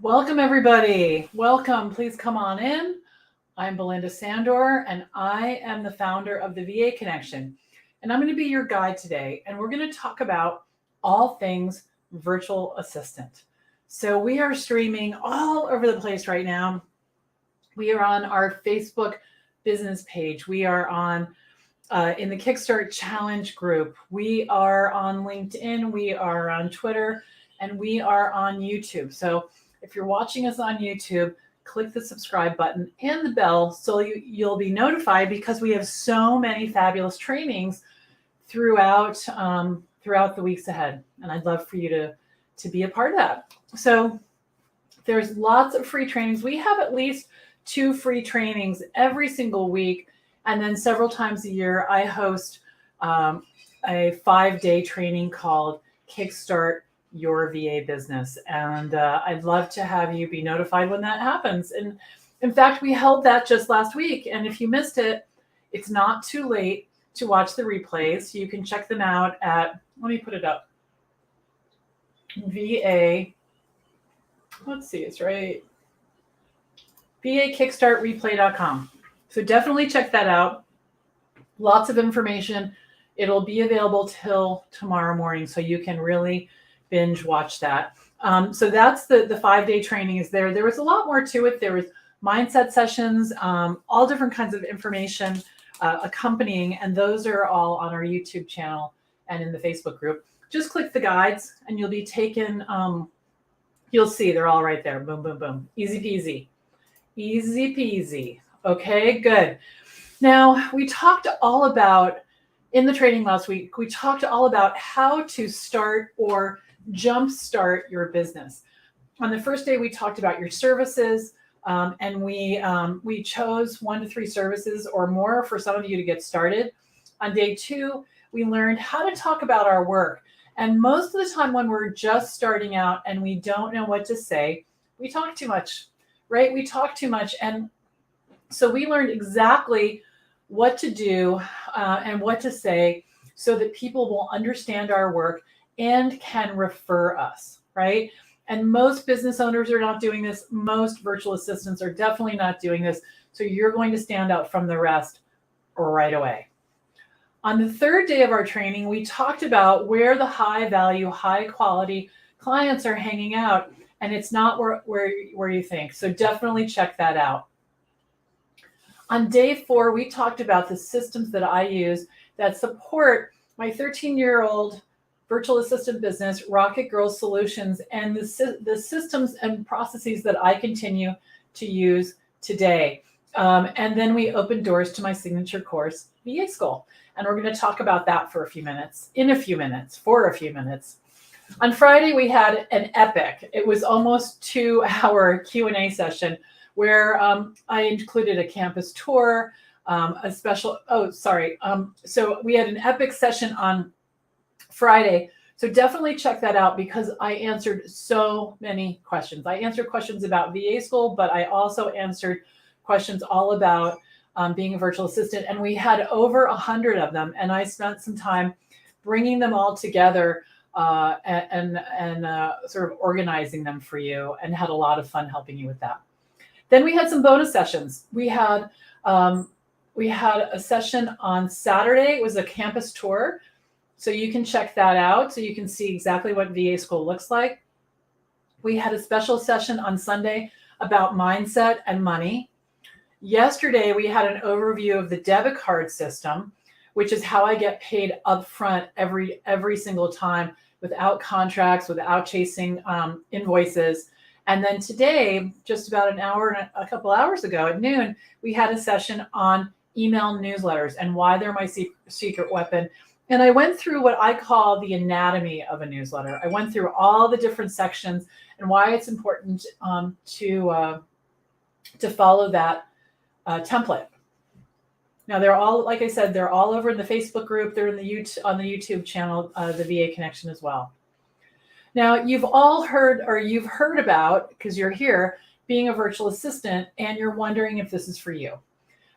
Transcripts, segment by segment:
Welcome, everybody. Welcome. Please come on in. I'm Belinda Sandor, and I am the founder of the VA Connection. And I'm going to be your guide today. And we're going to talk about all things virtual assistant. So we are streaming all over the place right now. We are on our Facebook business page. We are on in the Kickstart Challenge group. We are on LinkedIn. We are on Twitter, and we are on YouTube. So if you're watching us on YouTube, click the subscribe button and the bell so you'll be notified, because we have so many fabulous trainings throughout the weeks ahead. And I'd love for you to be a part of that. So there's lots of free trainings. We have at least 2 free trainings every single week. And then several times a year, I host a 5-day training called Kickstart Your VA Business. And I'd love to have you be notified when that happens. And in fact, we held that just last week. And if you missed it, it's not too late to watch the replays. You can check them out at, let me put it up, VA, let's see, it's right, VAKickstartReplay.com. So definitely check that out. Lots of information. It'll be available till tomorrow morning, so you can really binge watch that. So that's the 5-day training is there. There was a lot more to it. There was mindset sessions, all different kinds of information accompanying, and those are all on our YouTube channel and in the Facebook group. Just click the guides and you'll be taken, you'll see they're all right there. Boom, boom, boom. Easy peasy. Easy peasy. Okay, good. Now, we talked all about, in the training last week, we talked all about how to start or jumpstart your business. On the first day, we talked about your services, and we chose 1 to 3 services or more for some of you to get started. On day 2, we learned how to talk about our work. And most of the time when we're just starting out and we don't know what to say, we talk too much, right? We talk too much. And so we learned exactly what to do and what to say so that people will understand our work and can refer us, right? And most business owners are not doing this. Most virtual assistants are definitely not doing this. So you're going to stand out from the rest right away. On the 3rd day of our training, we talked about where the high value, high quality clients are hanging out. And it's not where you think. So definitely check that out. On day 4, we talked about the systems that I use that support my 13-year-old virtual assistant business, Rocket Girls Solutions, and the systems and processes that I continue to use today. And then we opened doors to my signature course, VA School. And we're going to talk about that for a few minutes. On Friday, we had an epic. It was almost 2-hour Q&A session where I included a campus tour, a special, so we had an epic session on Friday. So definitely check that out, because I answered so many questions. I answered questions about VA School, but I also answered questions all about being a virtual assistant. And we had over 100 of them. And I spent some time bringing them all together and sort of organizing them for you, and had a lot of fun helping you with that. Then we had some bonus sessions. We had a session on Saturday. It was a campus tour. So you can check that out so you can see exactly what VA School looks like. We had a special session on Sunday about mindset and money. Yesterday, we had an overview of the debit card system, which is how I get paid upfront every single time, without contracts, without chasing invoices. And then today, just about an hour and a couple hours ago at noon, we had a session on email newsletters and why they're my secret weapon. And I went through what I call the anatomy of a newsletter. I went through all the different sections and why it's important to follow that template. Now, they're all, like I said, they're all over in the Facebook group. They're in on the YouTube channel, the VA Connection as well. Now, you've all heard, or you've heard about, because you're here, being a virtual assistant, and you're wondering if this is for you,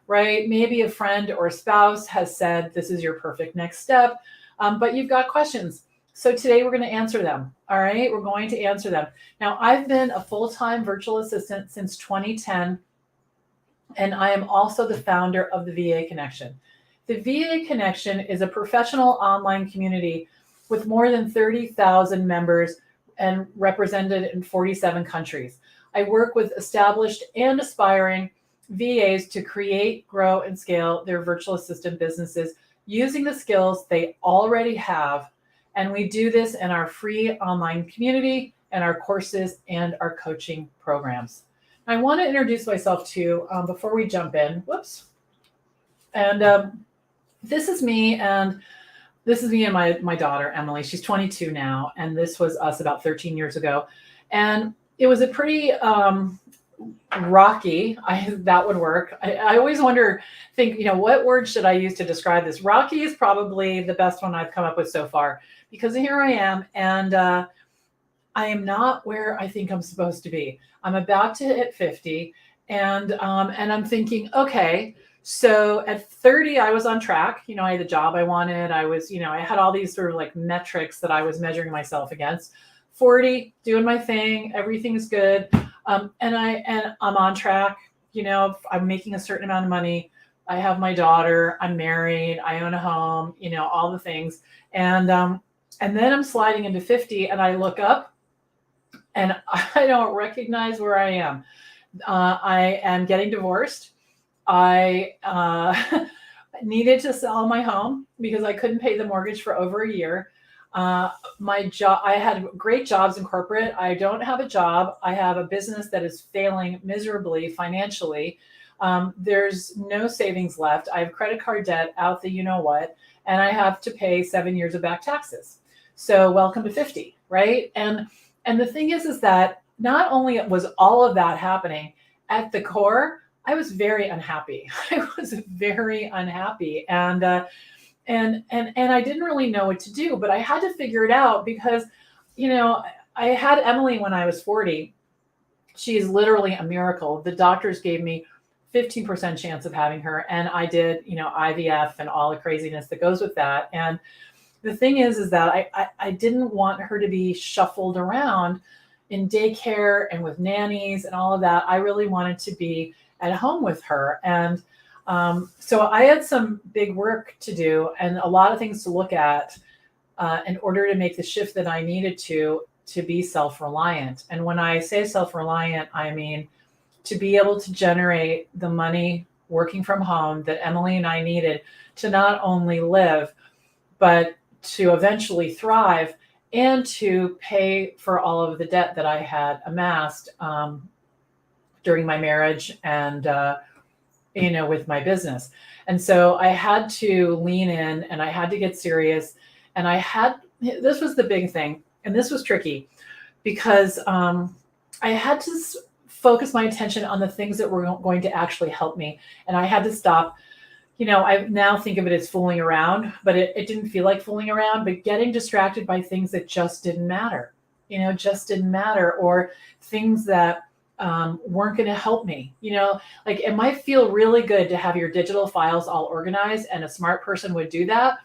right? Maybe a friend or a spouse has said this is your perfect next step, but you've got questions. So today we're going to answer them. All right, we're going to answer them. Now, I've been a full-time virtual assistant since 2010, and I am also the founder of the VA Connection. The VA Connection is a professional online community with more than 30,000 members and represented in 47 countries. I work with established and aspiring VAs to create, grow, and scale their virtual assistant businesses using the skills they already have. And we do this in our free online community and our courses and our coaching programs. I want to introduce myself too before we jump in. Whoops. And this is me, and my daughter, Emily. She's 22 now, and this was us about 13 years ago. And it was a pretty rocky, that would work. I always think, what word should I use to describe this? Rocky is probably the best one I've come up with so far, because here I am, and I am not where I think I'm supposed to be. I'm about to hit 50, and I'm thinking, okay, so at 30, I was on track. I had the job I wanted. I was, I had all these sort of like metrics that I was measuring myself against. 40, doing my thing, everything's good. And I'm on track. I'm making a certain amount of money. I have my daughter. I'm married. I own a home. All the things. And then I'm sliding into 50, and I look up, and I don't recognize where I am. I am getting divorced. I needed to sell my home because I couldn't pay the mortgage for over a year. My job, I had great jobs in corporate. I don't have a job. I have a business that is failing miserably financially. There's no savings left. I have credit card debt out the what, and I have to pay 7 years of back taxes. So welcome to 50, right? And the thing is that not only was all of that happening, at the core, I was very unhappy. I was very unhappy. And I didn't really know what to do, but I had to figure it out because, I had Emily when I was 40. She is literally a miracle. The doctors gave me 15% chance of having her. And I did, IVF and all the craziness that goes with that. And the thing is that I didn't want her to be shuffled around in daycare and with nannies and all of that. I really wanted to be at home with her. And so I had some big work to do and a lot of things to look at in order to make the shift that I needed to be self-reliant. And when I say self-reliant, I mean to be able to generate the money working from home that Emily and I needed to not only live, but to eventually thrive and to pay for all of the debt that I had amassed during my marriage and, with my business. And so I had to lean in and I had to get serious. And this was the big thing. And this was tricky because I had to focus my attention on the things that were going to actually help me. And I had to stop, I now think of it as fooling around, but it didn't feel like fooling around, but getting distracted by things that just didn't matter, or things that weren't going to help me. Like it might feel really good to have your digital files all organized, and a smart person would do that.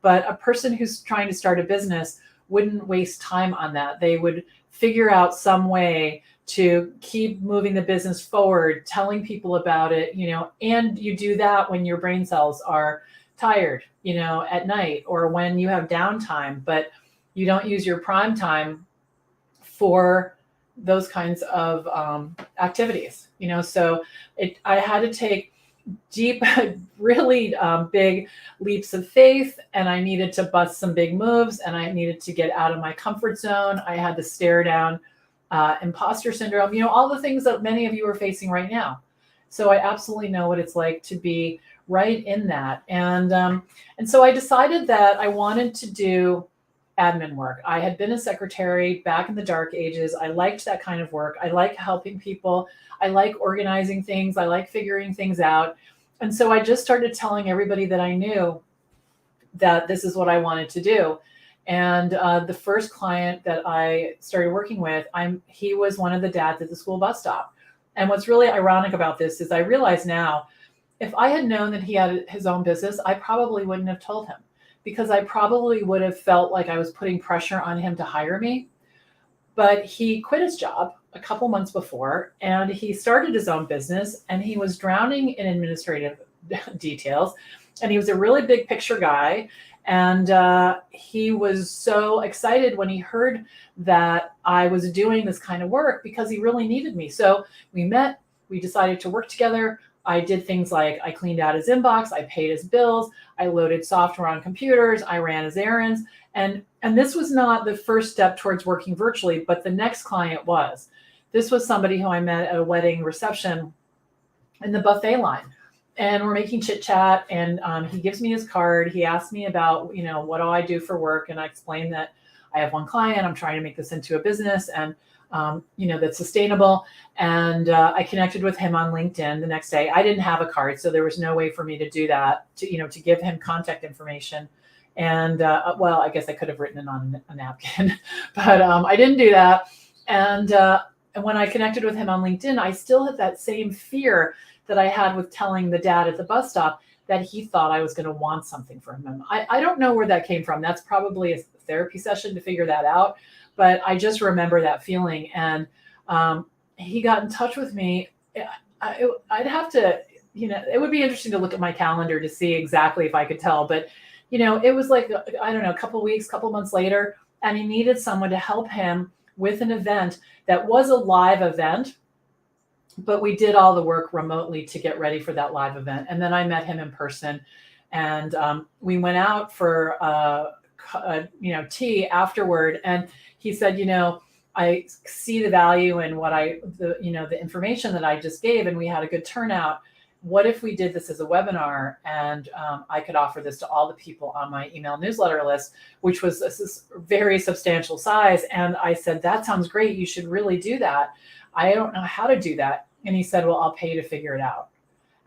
But a person who's trying to start a business wouldn't waste time on that. They would figure out some way to keep moving the business forward, telling people about it, and you do that when your brain cells are tired, at night or when you have downtime, but you don't use your prime time for those kinds of activities, so I had to take deep, really big leaps of faith, and I needed to bust some big moves, and I needed to get out of my comfort zone. I had to stare down imposter syndrome, all the things that many of you are facing right now. So I absolutely know what it's like to be right in that. And so I decided that I wanted to do admin work. I had been a secretary back in the dark ages. I liked that kind of work. I like helping people. I like organizing things. I like figuring things out. And so I just started telling everybody that I knew that this is what I wanted to do. And the first client that I started working with, he was one of the dads at the school bus stop. And what's really ironic about this is I realize now, if I had known that he had his own business, I probably wouldn't have told him, because I probably would have felt like I was putting pressure on him to hire me. But he quit his job a couple months before, and he started his own business, and he was drowning in administrative details. And he was a really big picture guy. And he was so excited when he heard that I was doing this kind of work because he really needed me. So we met, we decided to work together. I did things like I cleaned out his inbox, I paid his bills, I loaded software on computers, I ran his errands. And this was not the first step towards working virtually, but the next client was. This was somebody who I met at a wedding reception in the buffet line. And we're making chit chat, and he gives me his card. He asks me about, what do I do for work? And I explain that I have one client. I'm trying to make this into a business, and that's sustainable. And I connected with him on LinkedIn the next day. I didn't have a card, so there was no way for me to do that, to give him contact information. And I guess I could have written it on a napkin, but I didn't do that. And when I connected with him on LinkedIn, I still had that same fear that I had with telling the dad at the bus stop that he thought I was going to want something from him. I don't know where that came from. That's probably a therapy session to figure that out. But I just remember that feeling. And he got in touch with me. I'd have to, it would be interesting to look at my calendar to see exactly if I could tell. But, it was like, I don't know, a couple months later, and he needed someone to help him with an event that was a live event. But we did all the work remotely to get ready for that live event. And then I met him in person, and we went out for tea afterward. And he said, I see the value in the information that I just gave, and we had a good turnout. What if we did this as a webinar, and I could offer this to all the people on my email newsletter list, which was this very substantial size. And I said, that sounds great. You should really do that. I don't know how to do that. And he said, well, I'll pay you to figure it out.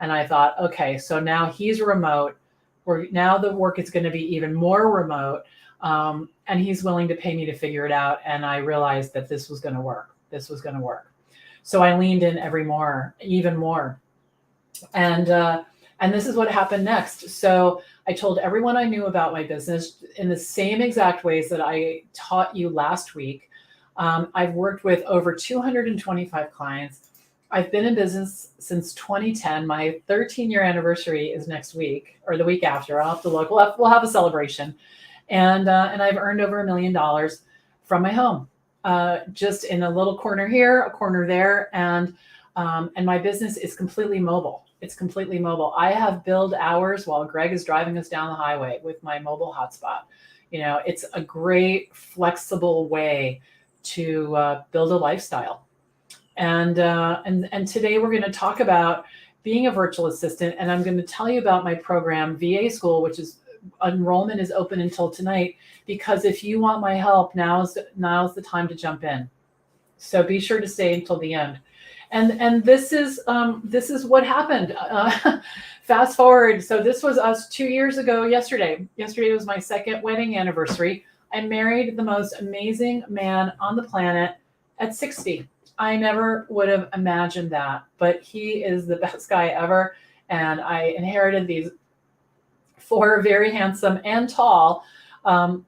And I thought, okay, so now he's remote. Now the work is going to be even more remote. And he's willing to pay me to figure it out. And I realized that this was going to work. So I leaned in even more. And this is what happened next. So I told everyone I knew about my business in the same exact ways that I taught you last week. I've worked with over 225 clients. I've been in business since 2010. My 13-year anniversary is next week or the week after. I'll have to look. We'll have a celebration. And I've earned over $1 million from my home, just in a little corner here, a corner there. And my business is completely mobile. It's completely mobile. I have billed hours while Greg is driving us down the highway with my mobile hotspot. It's a great, flexible way to build a lifestyle. And today we're going to talk about being a virtual assistant, and I'm going to tell you about my program, VA School, which is enrollment is open until tonight, because if you want my help, now's the time to jump in. So be sure to stay until the end. And this is what happened. Fast forward. So this was us 2 years ago yesterday. Yesterday was my second wedding anniversary. I married the most amazing man on the planet at 60. I never would have imagined that, but he is the best guy ever. And I inherited these 4 very handsome and tall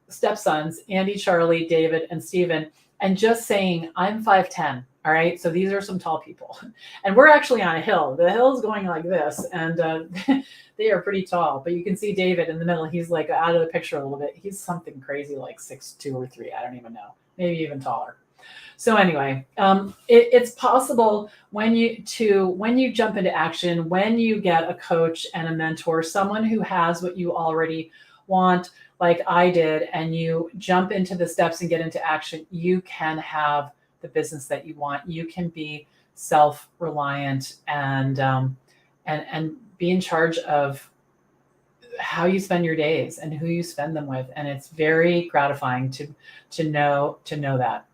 stepsons, Andy, Charlie, David, and Steven. And just saying, I'm 5'10". All right. So these are some tall people, and we're actually on a hill. The hill is going like this, and they are pretty tall, but you can see David in the middle. He's like out of the picture a little bit. He's something crazy, like 6'2" or 3. I don't even know, maybe even taller. So anyway, it's possible when you jump into action, when you get a coach and a mentor, someone who has what you already want, like I did, and you jump into the steps and get into action, you can have the business that you want. You can be self-reliant and be in charge of how you spend your days and who you spend them with. And it's very gratifying to know that.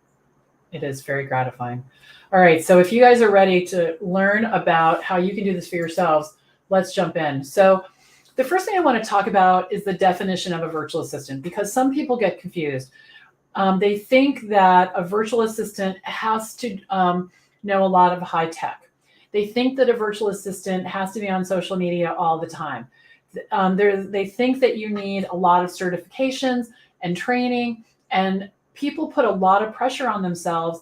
It is very gratifying. All right. So if you guys are ready to learn about how you can do this for yourselves, let's jump in. So the first thing I want to talk about is the definition of a virtual assistant, because some people get confused. They think that a virtual assistant has to know a lot of high tech. They think that a virtual assistant has to be on social media all the time. They think that you need a lot of certifications and training, and people put a lot of pressure on themselves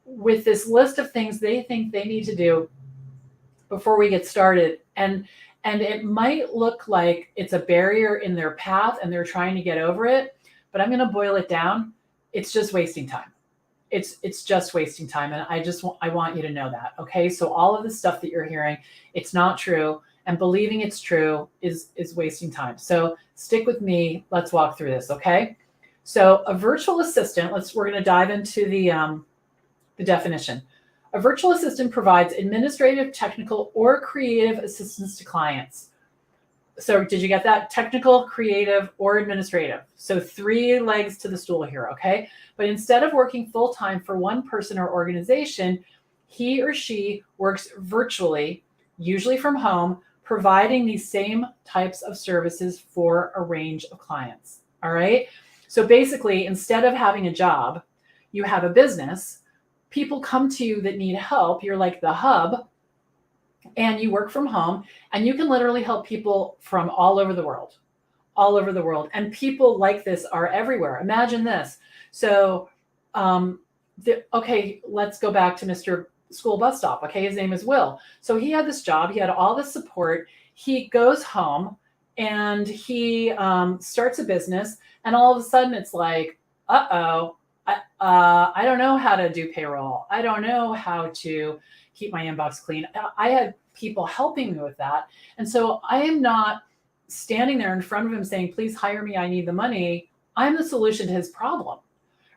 with this list of things they think they need to do before we get started. And it might look like it's a barrier in their path and they're trying to get over it, but I'm going to boil it down. It's just wasting time. It's just wasting time. And I want you to know that. Okay. So all of the stuff that you're hearing, it's not true. And believing it's true is wasting time. So stick with me. Let's walk through this. Okay. So a virtual assistant, we're going to dive into the definition. A virtual assistant provides administrative, technical, or creative assistance to clients. So did you get that? Technical, creative, or administrative. So 3 legs to the stool here, okay? But instead of working full-time for one person or organization, he or she works virtually, usually from home, providing these same types of services for a range of clients, all right? So basically, instead of having a job, you have a business. People come to you that need help. You're like the hub, and you work from home, and you can literally help people from all over the world, all over the world. And people like this are everywhere. Imagine this. So, okay, let's go back to Mr. School Bus Stop. Okay, his name is Will. So he had this job. He had all this support. He goes home and he starts a business, and all of a sudden it's like, uh-oh, I don't know how to do payroll. I don't know how to keep my inbox clean. I had people helping me with that. And so I am not standing there in front of him saying, please hire me, I need the money. I'm the solution to his problem,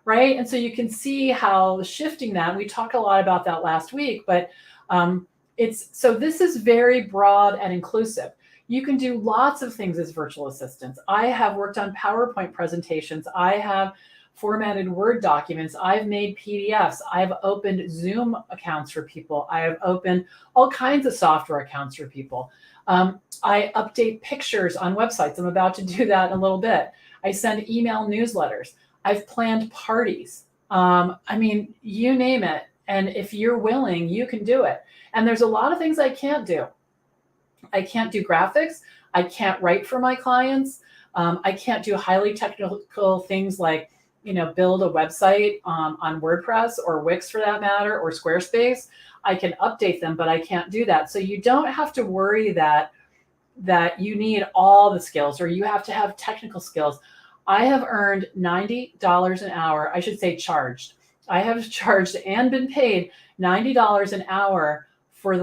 right? And so you can see how shifting that, we talked a lot about that last week, but so this is very broad and inclusive. You can do lots of things as virtual assistants. I have worked on PowerPoint presentations. I have formatted Word documents. I've made PDFs. I've opened Zoom accounts for people. I have opened all kinds of software accounts for people. I update pictures on websites. I'm about to do that in a little bit. I send email newsletters. I've planned parties. I mean, you name it. And if you're willing, you can do it. And there's a lot of things I can't do. I can't do graphics. I can't write for my clients. I can't do highly technical things like, build a website on WordPress or Wix for that matter, or Squarespace. I can update them, but I can't do that. So you don't have to worry that you need all the skills or you have to have technical skills. I have earned $90 an hour. I should say charged. I have charged and been paid $90 an hour for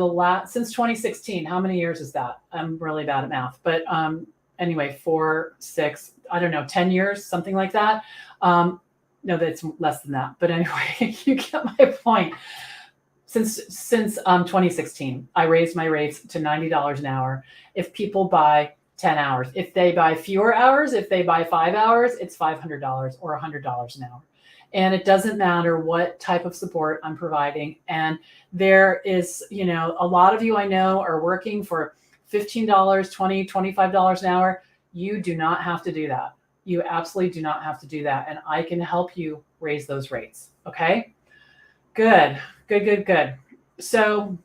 since 2016. How many years is that? I'm really bad at math, but anyway, 4, 6, I don't know, 10 years, something like that. No, that's less than that. But anyway, you get my point. Since 2016, I raised my rates to $90 an hour. If people buy 10 hours, if they buy fewer hours, if they buy 5 hours, it's $500 or $100 an hour. And it doesn't matter what type of support I'm providing. And there is, a lot of you I know are working for $15, $20, $25 an hour. You do not have to do that. You absolutely do not have to do that. And I can help you raise those rates. Okay. Good. So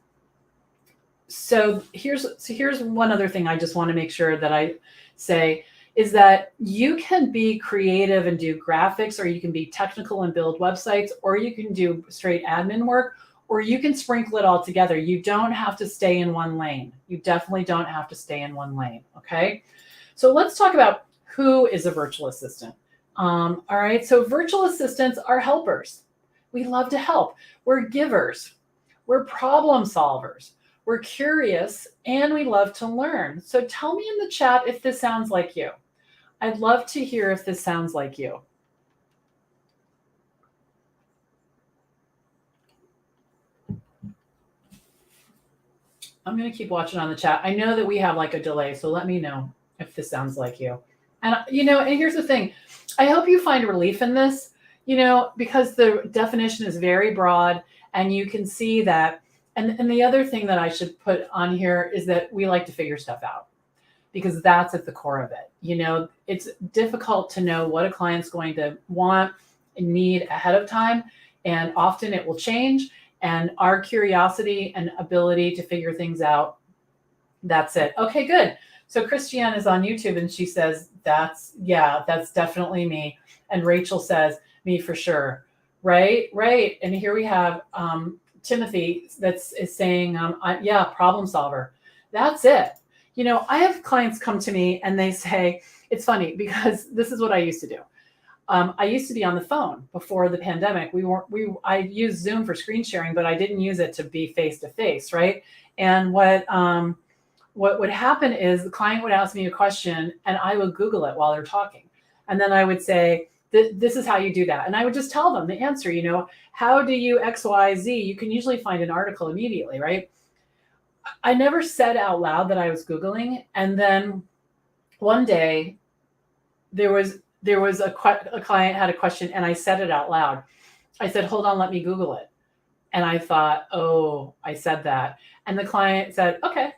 here's one other thing I just want to make sure that I say is that you can be creative and do graphics, or you can be technical and build websites, or you can do straight admin work, or you can sprinkle it all together. You don't have to stay in one lane. You definitely don't have to stay in one lane. Okay. So let's talk about who is a virtual assistant. All right. So virtual assistants are helpers. We love to help. We're givers. We're problem solvers. We're curious, and we love to learn. So tell me in the chat if this sounds like you. I'd love to hear if this sounds like you. I'm going to keep watching on the chat. I know that we have like a delay, so let me know if this sounds like you. And, and here's the thing. I hope you find relief in this, because the definition is very broad, and you can see that. And the other thing that I should put on here is that we like to figure stuff out, because that's at the core of it. It's difficult to know what a client's going to want and need ahead of time. And often it will change. And our curiosity and ability to figure things out, that's it. Okay, good. So Christiane is on YouTube and she says, that's definitely me. And Rachel says, me for sure. Right. And here we have Timothy is saying, yeah, problem solver. That's it. I have clients come to me and they say, it's funny because this is what I used to do. I used to be on the phone before the pandemic. I used Zoom for screen sharing, but I didn't use it to be face to face, right? And what would happen is the client would ask me a question and I would Google it while they're talking. And then I would say, this is how you do that. And I would just tell them the answer, how do you X, Y, Z? You can usually find an article immediately, right? I never said out loud that I was Googling. And then one day there was a client had a question and I said it out loud. I said, hold on, let me Google it. And I thought, oh, I said that. And the client said, okay.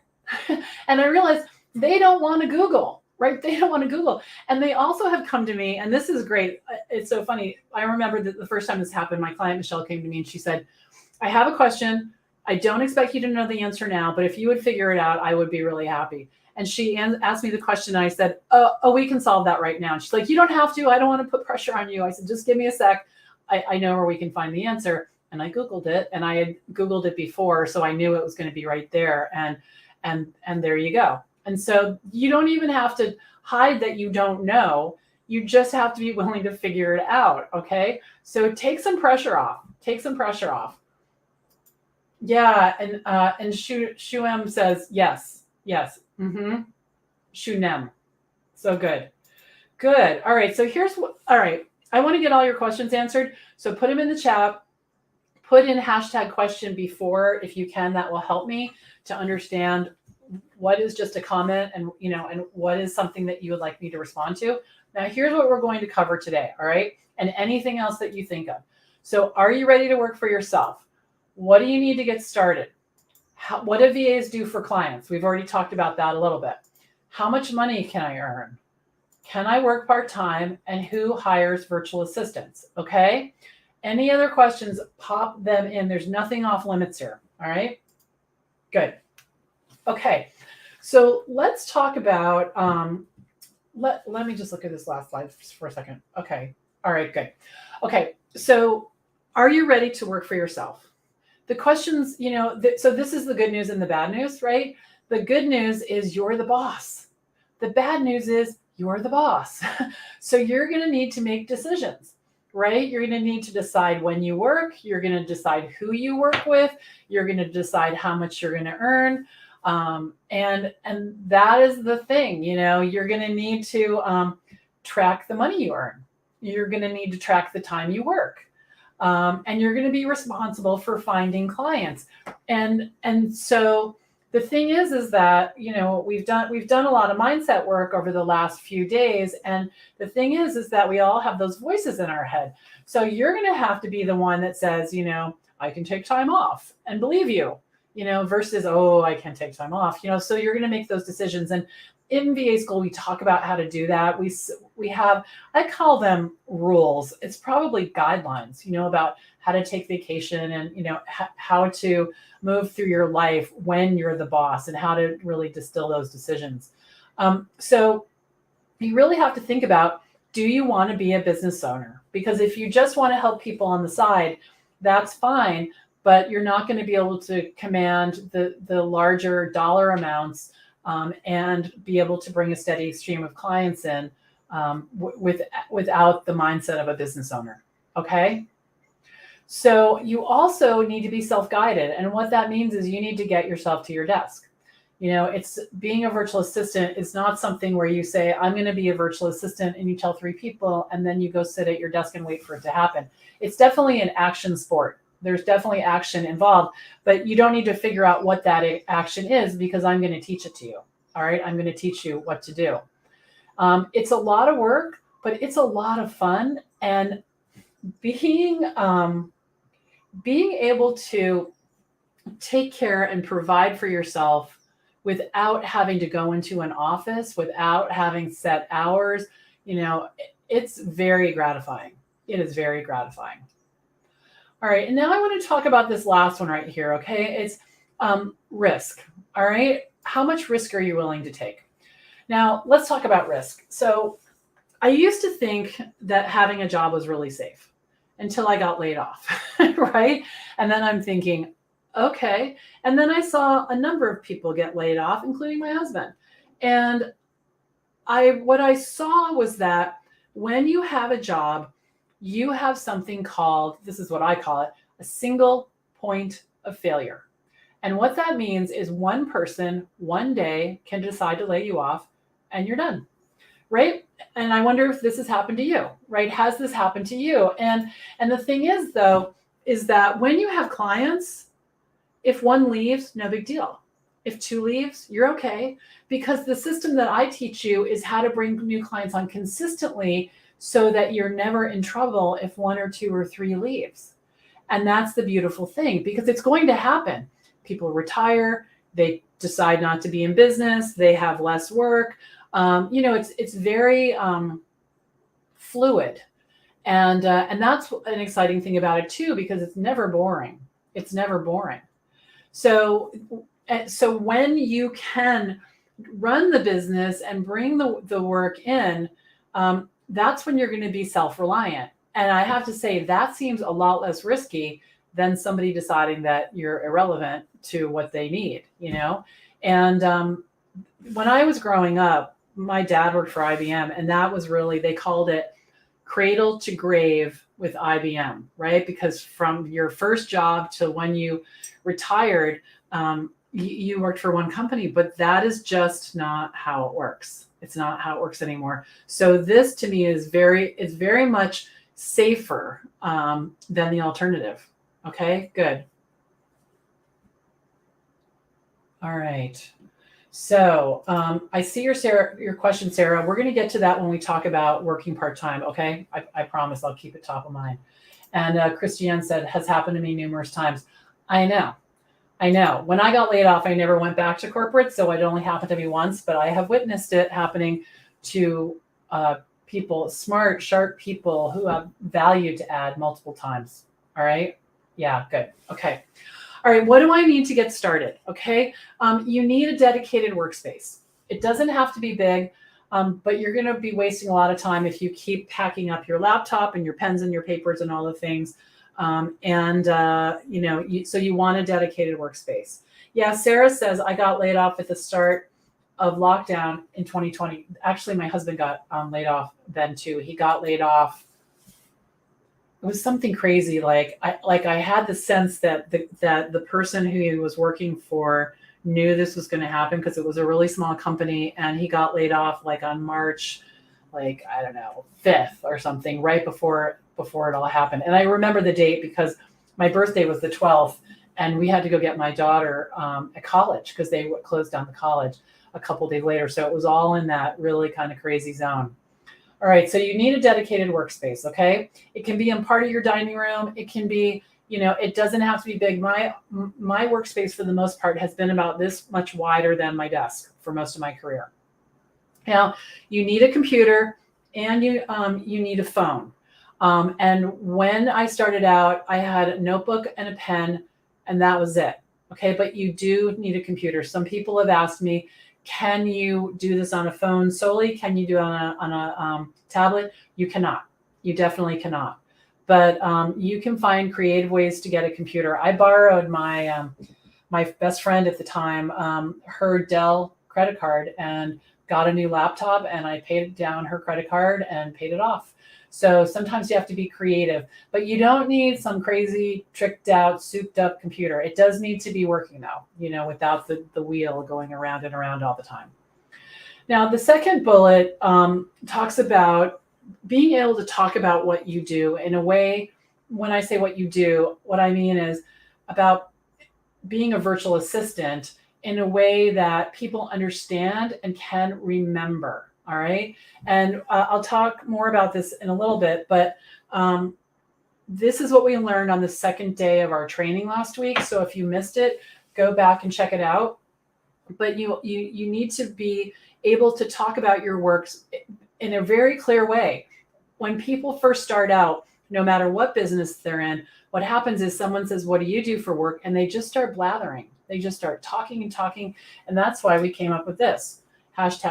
And I realized they don't want to Google, right? They don't want to Google. And they also have come to me, and this is great. It's so funny. I remember that the first time this happened, my client, Michelle, came to me and she said, I have a question. I don't expect you to know the answer now, but if you would figure it out, I would be really happy. And she asked me the question. And I said, oh, we can solve that right now. And she's like, you don't have to. I don't want to put pressure on you. I said, just give me a sec. I know where we can find the answer. And I Googled it, and I had Googled it before, so I knew it was going to be right there. And there you go. And so you don't even have to hide that you don't know. You just have to be willing to figure it out. Okay. So take some pressure off. Yeah. And Shuem says, yes. Mm-hmm. Shunem. So good. All right. So all right. I want to get all your questions answered. So put them in the chat. Put in #question before, if you can. That will help me to understand what is just a comment and what is something that you would like me to respond to. Now, here's what we're going to cover today. All right. And anything else that you think of. So are you ready to work for yourself? What do you need to get started? What do VAs do for clients? We've already talked about that a little bit. How much money can I earn? Can I work part-time? And who hires virtual assistants? Okay. Any other questions, pop them in. There's nothing off limits here. All right. Good. Okay. So let's talk about, let me just look at this last slide for a second. Okay. All right, good. Okay. So are you ready to work for yourself? The questions, so this is the good news and the bad news, right? The good news is you're the boss. The bad news is you're the boss. So you're going to need to make decisions. Right? You're going to need to decide when you work. You're going to decide who you work with. You're going to decide how much you're going to earn. And that is the thing, you're going to need to track the money you earn. You're going to need to track the time you work. And you're going to be responsible for finding clients. And so the thing is that, we've done a lot of mindset work over the last few days. And the thing is that we all have those voices in our head. So you're going to have to be the one that says, I can take time off and believe you, versus, oh, I can't take time off, so you're going to make those decisions. And in VA school, we talk about how to do that. We have, I call them rules. It's probably guidelines, about how to take vacation and, how to move through your life when you're the boss and how to really distill those decisions. So you really have to think about, do you want to be a business owner? Because if you just want to help people on the side, that's fine, but you're not going to be able to command the larger dollar amounts and be able to bring a steady stream of clients in without the mindset of a business owner. Okay. So you also need to be self-guided. And what that means is you need to get yourself to your desk. It's being a virtual assistant is not something where you say, I'm going to be a virtual assistant and you tell 3 people and then you go sit at your desk and wait for it to happen. It's definitely an action sport. There's definitely action involved, but you don't need to figure out what that action is because I'm going to teach it to you. All right. I'm going to teach you what to do. It's a lot of work, but it's a lot of fun. And being able to take care and provide for yourself without having to go into an office, without having set hours, it's very gratifying. It is very gratifying. All right. And now I want to talk about this last one right here. Okay. It's risk. All right. How much risk are you willing to take? Now, let's talk about risk. So I used to think that having a job was really safe until I got laid off, right? And then I'm thinking, okay. And then I saw a number of people get laid off, including my husband. And what I saw was that when you have a job, you have something called, this is what I call it, a single point of failure. And what that means is one person, one day can decide to lay you off and you're done, right? And I wonder if this has happened to you, right? Has this happened to you? And the thing is, though, is that when you have clients, if one leaves, no big deal. If two leaves, you're okay, because the system that I teach you is how to bring new clients on consistently so that you're never in trouble if one or two or three leaves. And that's the beautiful thing, because it's going to happen. People retire, they decide not to be in business, they have less work. It's very fluid. And that's an exciting thing about it too, because it's never boring. It's never boring. So when you can run the business and bring the work in, that's when you're going to be self-reliant. And I have to say, that seems a lot less risky than somebody deciding that you're irrelevant to what they need, And when I was growing up, my dad worked for IBM, and that was really, they called it cradle to grave with IBM, right? Because from your first job to when you retired, you worked for one company, but that is just not how it works. It's not how it works anymore. So this to me is very much safer than the alternative. Okay, good. All right. So I see your question, Sarah. We're going to get to that when we talk about working part-time. Okay, I promise I'll keep it top of mind. And Christiane said, has happened to me numerous times. I know. When I got laid off, I never went back to corporate, so it only happened to me once, but I have witnessed it happening to people, smart, sharp people who have value to add multiple times. All right? Yeah, good. Okay. All right, what do I need to get started? Okay, you need a dedicated workspace. It doesn't have to be big, but you're going to be wasting a lot of time if you keep packing up your laptop and your pens and your papers and all the things. So you want a dedicated workspace. Yeah, Sarah says, I got laid off at the start of lockdown in 2020. Actually, my husband got laid off then too. He got laid off. It was something crazy. Like I had the sense that the person who he was working for knew this was going to happen, because it was a really small company, and he got laid off like on March, like, I don't know, 5th or something, right before it all happened. And I remember the date because my birthday was the 12th, and we had to go get my daughter at college because they closed down the college a couple days later. So it was all in that really kind of crazy zone. All right, so you need a dedicated workspace, okay? It can be in part of your dining room. It can be, it doesn't have to be big. My workspace for the most part has been about this much wider than my desk for most of my career. Now, you need a computer and you need a phone. And when I started out, I had a notebook and a pen, and that was it. Okay, but you do need a computer. Some people have asked me, can you do this on a phone solely? Can you do it on a tablet? You cannot. You definitely cannot. But you can find creative ways to get a computer. I borrowed my best friend at the time, her Dell credit card, and got a new laptop, and I paid down her credit card and paid it off. So sometimes you have to be creative, but you don't need some crazy tricked out, souped up computer. It does need to be working though, without the wheel going around and around all the time. Now, the second bullet talks about being able to talk about what you do in a way. When I say what you do, what I mean is about being a virtual assistant in a way that people understand and can remember. All right. And I'll talk more about this in a little bit, but this is what we learned on the second day of our training last week. So if you missed it, go back and check it out. But you need to be able to talk about your works in a very clear way. When people first start out, no matter what business they're in, what happens is someone says, what do you do for work? And they just start blathering. They just start talking and talking. And that's why we came up with this.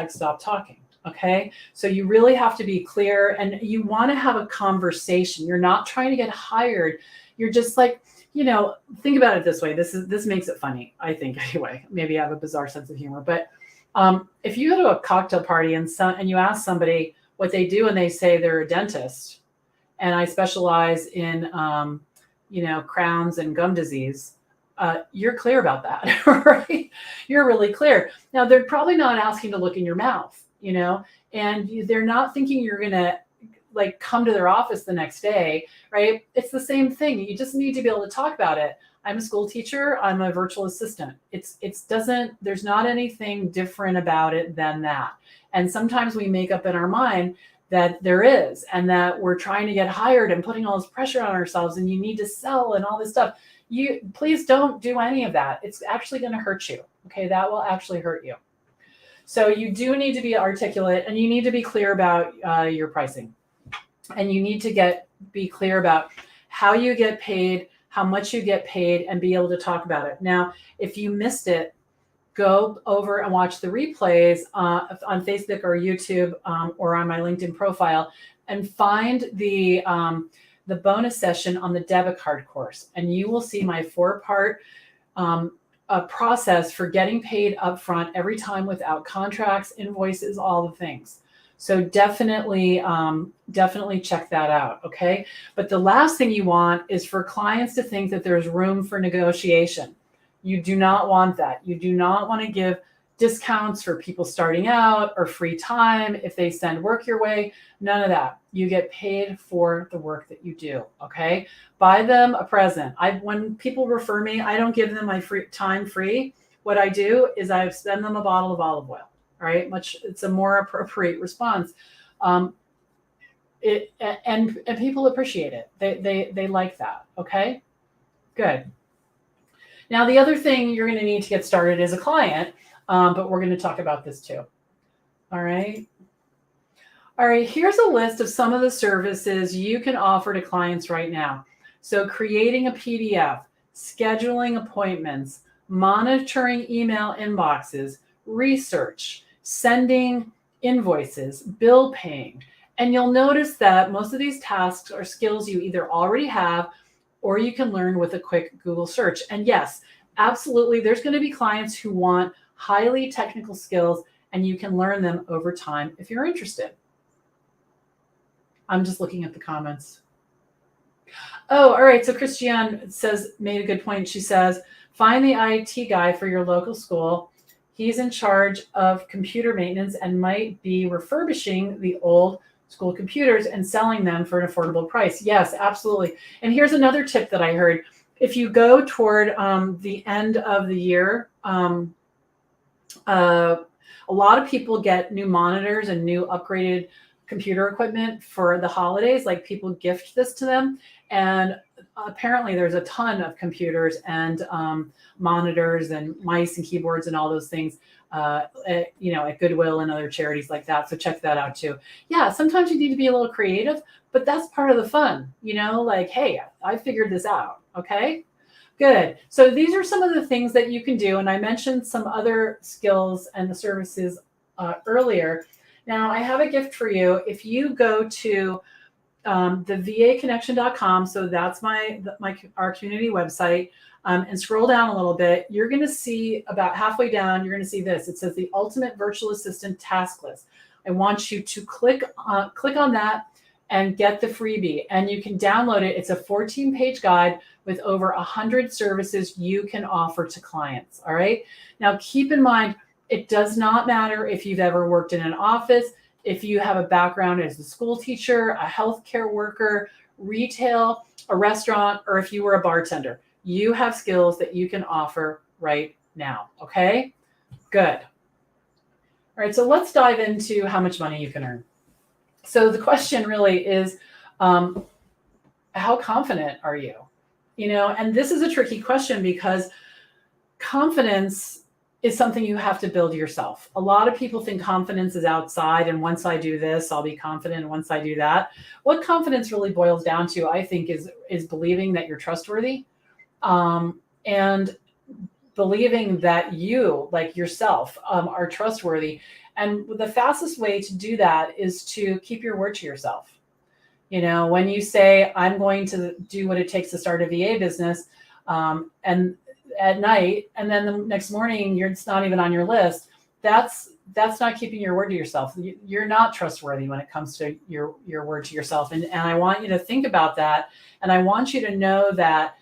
Stop talking. Okay. So you really have to be clear, and you want to have a conversation. You're not trying to get hired. You're just like, think about it this way. This makes it funny, I think, anyway. Maybe I have a bizarre sense of humor, but if you go to a cocktail party and you ask somebody what they do and they say they're a dentist and I specialize in, crowns and gum disease, you're clear about that, right? You're really clear. Now, they're probably not asking to look in your mouth, and they're not thinking you're going to like come to their office the next day, right? It's the same thing. You just need to be able to talk about it. I'm a school teacher. I'm a virtual assistant. There's not anything different about it than that. And sometimes we make up in our mind that there is, and that we're trying to get hired and putting all this pressure on ourselves, and you need to sell and all this stuff. Please don't do any of that. It's actually going to hurt you. Okay. That will actually hurt you. So you do need to be articulate, and you need to be clear about your pricing, and you need to be clear about how you get paid, how much you get paid, and be able to talk about it. Now, if you missed it, go over and watch the replays on Facebook or YouTube or on my LinkedIn profile, and find the bonus session on the debit card course. And you will see my 4-part process for getting paid upfront every time without contracts, invoices, all the things. So definitely check that out. Okay. But the last thing you want is for clients to think that there's room for negotiation. You do not want that. You do not want to give discounts for people starting out or free time if they send work your way. None of that. You get paid for the work that you do. Okay. Buy them a present. When people refer me, I don't give them my free. What I do is I send them a bottle of olive oil. Right? It's a more appropriate response. And people appreciate it. They like that. Okay. Good. Now, the other thing you're going to need to get started as a client, but we're going to talk about this too. All right. All right. Here's a list of some of the services you can offer to clients right now. So creating a PDF, scheduling appointments, monitoring email inboxes, research, sending invoices, bill paying. And you'll notice that most of these tasks are skills you either already have or you can learn with a quick Google search. And yes, absolutely, there's going to be clients who want highly technical skills, and you can learn them over time if you're interested. I'm just looking at the comments. Oh, all right. So Christiane made a good point. She says, find the IT guy for your local school. He's in charge of computer maintenance and might be refurbishing the old school computers and selling them for an affordable price. Yes, absolutely. And here's another tip that I heard. If you go toward the end of the year, a lot of people get new monitors and new upgraded computer equipment for the holidays. Like, people gift this to them. And apparently there's a ton of computers and monitors and mice and keyboards and all those things, at Goodwill and other charities like that. So check that out too. Yeah, sometimes you need to be a little creative, but that's part of the fun, like, hey, I figured this out. Okay, good. So these are some of the things that you can do. And I mentioned some other skills and the services earlier. Now, I have a gift for you. If you go to the vaconnection.com, so that's our community website, and scroll down a little bit, you're going to see about halfway down, you're going to see this. It says the Ultimate Virtual Assistant Task List. I want you to click on that and get the freebie, and you can download it. It's a 14-page guide with over 100 services you can offer to clients. All right. Now, keep in mind, it does not matter if you've ever worked in an office, if you have a background as a school teacher, a healthcare worker, retail, a restaurant, or if you were a bartender. You have skills that you can offer right now. Okay, good. All right, so let's dive into how much money you can earn. So the question really is, how confident are you? And this is a tricky question because confidence is something you have to build yourself. A lot of people think confidence is outside, and once I do this, I'll be confident, and once I do that. What confidence really boils down to, I think, is believing that you're trustworthy, and believing that you, like yourself, are trustworthy, And the fastest way to do that is to keep your word to yourself. When you say, I'm going to do what it takes to start a VA business, and at night, and then the next morning, it's not even on your list, that's not keeping your word to yourself. You're not trustworthy when it comes to your word to yourself. And I want you to think about that. And I want you to know that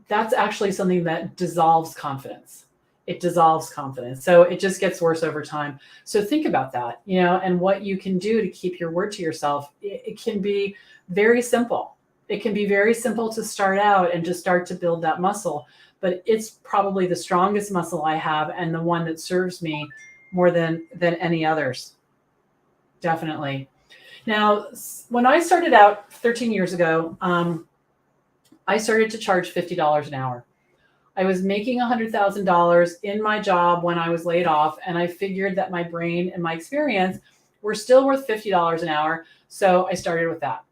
that's actually something that dissolves confidence. It dissolves confidence. So it just gets worse over time. So think about that, and what you can do to keep your word to yourself. It can be very simple. It can be very simple to start out and just start to build that muscle. But it's probably the strongest muscle I have and the one that serves me more than any others. Definitely. Now, when I started out 13 years ago, I started to charge $50 an hour. I was making $100,000 in my job when I was laid off, and I figured that my brain and my experience were still worth $50 an hour, so I started with that.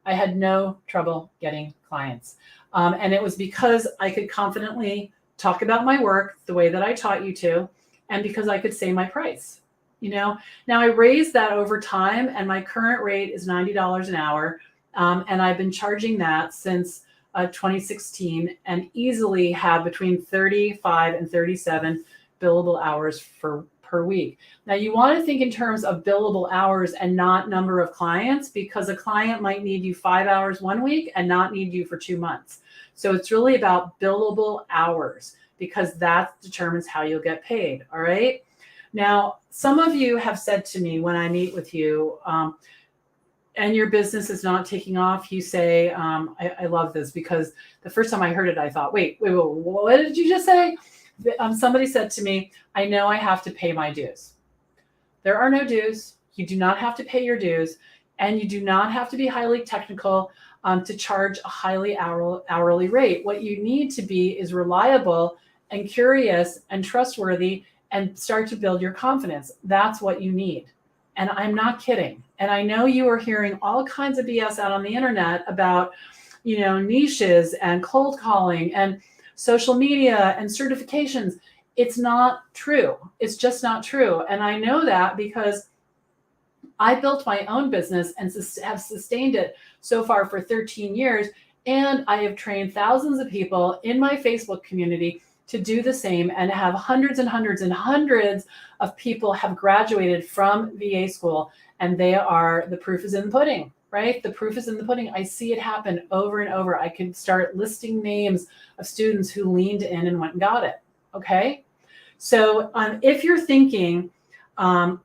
I had no trouble getting clients, and it was because I could confidently talk about my work the way that I taught you to, and because I could say my price. Now I raised that over time, and my current rate is $90 an hour, and I've been charging that since 2016, and easily have between 35 and 37 billable hours per week. Now, you want to think in terms of billable hours and not number of clients, because a client might need you 5 hours one week and not need you for 2 months. So it's really about billable hours, because that determines how you'll get paid. All right. Now, some of you have said to me when I meet with you, and your business is not taking off, you say, I love this, because the first time I heard it, I thought, wait, what did you just say? Somebody said to me, I know I have to pay my dues. There are no dues. You do not have to pay your dues, and you do not have to be highly technical to charge a highly hourly rate. What you need to be is reliable and curious and trustworthy, and start to build your confidence. That's what you need. And I'm not kidding. And I know you are hearing all kinds of BS out on the internet about, niches and cold calling and social media and certifications. It's not true. It's just not true. And I know that because I built my own business and have sustained it so far for 13 years. And I have trained thousands of people in my Facebook community to do the same, and have hundreds and hundreds and hundreds of people have graduated from VA school, and the proof is in the pudding, right? The proof is in the pudding. I see it happen over and over. I can start listing names of students who leaned in and went and got it. Okay. So if you're thinking about,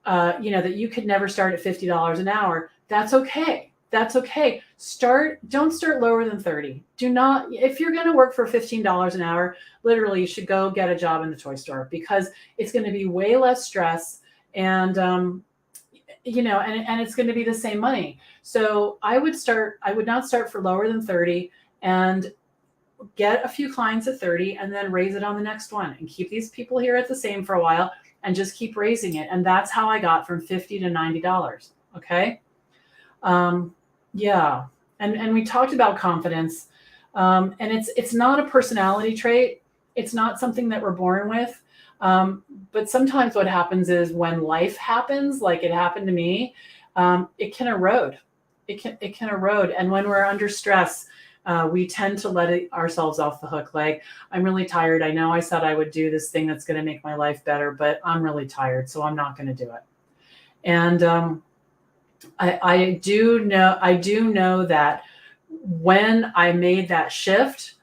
that you could never start at $50 an hour, that's okay. That's okay. Don't start lower than 30. Do not, if you're going to work for $15 an hour, literally you should go get a job in the toy store, because it's going to be way less stress, and, and it's going to be the same money. So I would not start for lower than 30, and get a few clients at 30, and then raise it on the next one, and keep these people here at the same for a while, and just keep raising it. And that's how I got from $50 to $90. Okay. Yeah. And we talked about confidence. And it's not a personality trait. It's not something that we're born with. But sometimes what happens is when life happens, like it happened to me, it can erode. It can erode. And when we're under stress, we tend to let ourselves off the hook. Like, I'm really tired. I know I said I would do this thing that's going to make my life better, but I'm really tired, so I'm not going to do it. And, I do know that when I made that shift,